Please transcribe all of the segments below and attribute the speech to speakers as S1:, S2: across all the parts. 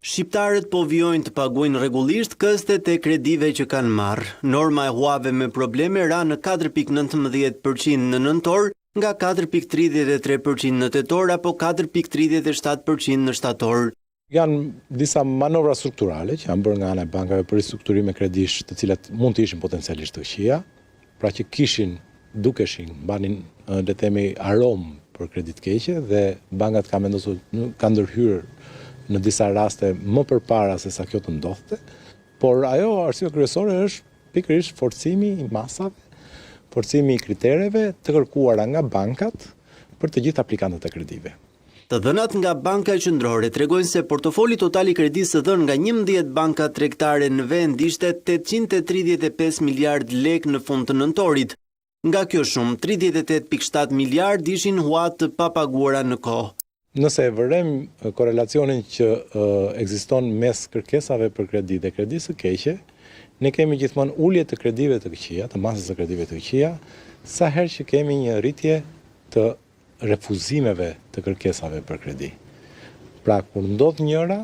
S1: Shqiptarët po vijojnë të paguajnë rregullisht këstet e kredive që kanë marrë. Norma e huave me probleme ra në 4.19% në nëntor, nga 4.33% në tetor apo 4.37% në shtator.
S2: Janë disa manovra strukturale që janë bërë nga ana e bankave për ristrukturime kredish, të cilat mund të ishin potencialisht të këqija, pra që dukeshin, banin le të themi aromë për kredit keqe dhe bankat kanë ndërhyrë në disa raste më përpara se sa kjo të ndodhte, por ajo arsye kryesore është pikërisht forcimi i masave, forcimi i kritereve të kërkuara nga bankat për të gjithë aplikantët e kredive.
S1: Të dhënat nga Banka Qendrore tregojnë se portofoli total i kredisë dhënë nga 11 banka tregtare në vend ishte 835 miliard lek në fund të nëntorit. Nga kjo shumë, 38.7 miliard ishin huat të papaguara në kohë.
S2: Nëse e vërem korelacionin që ekziston mes kërkesave për kredi dhe kredisë së keqe, ne kemi gjithmonë ulje të kredive të këqija, të masës së kredive të këqija, sa herë që kemi një rritje të refuzimeve të kërkesave për kredi. Pra, kur ndodh njëra,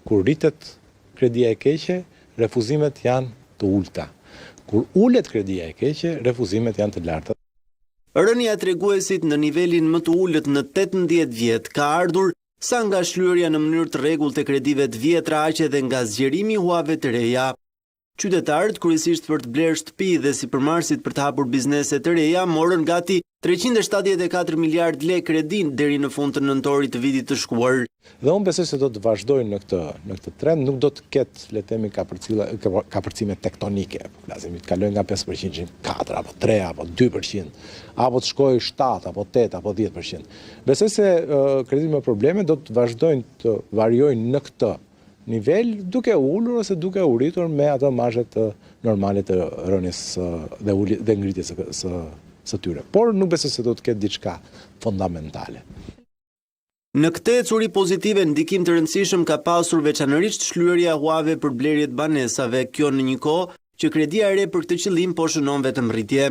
S2: kur rritet kredia e keqe, refuzimet janë të ulta. Kur ulet kredia e keqe, refuzimet janë të larta.
S1: Rënia e treguesit në nivelin më të ulët në 18 vjet ka ardhur sa nga shlyerja në mënyrë të rregullt e kredive të vjetra aq edhe nga zgjerimi i huave të reja. Qytetarët, kryesisht për të blerë shtëpi dhe sipërmarrësit për të hapur biznese të reja, morën gati 374 miliard lekë kredi deri në fund të nëntorit të vitit të shkuar.
S2: Dhe unë besoj se do të vazhdojnë në këtë trend, nuk do të ketë, le të themi, kapërcime tektonike. Lazimi të kalojnë nga 5% në 4 apo 3 apo 2%, apo të shkojë 7 apo 8 apo 10%. Besoj se kreditë me probleme do të vazhdojnë të variojnë në këtë nivel, duke ulur ose duke u rritur me ato marzhet normale të rënies dhe ngritjes së tyre. Por nuk besoj se do të ketë diçka fondamentale.
S1: Në këtë ecuri pozitive ndikim të rëndësishëm ka pasur veçanërisht shlyerja e huave për blerjet banesave, kjo në një kohë që kredia e re për këtë qëllim po shënon vetëm rritje.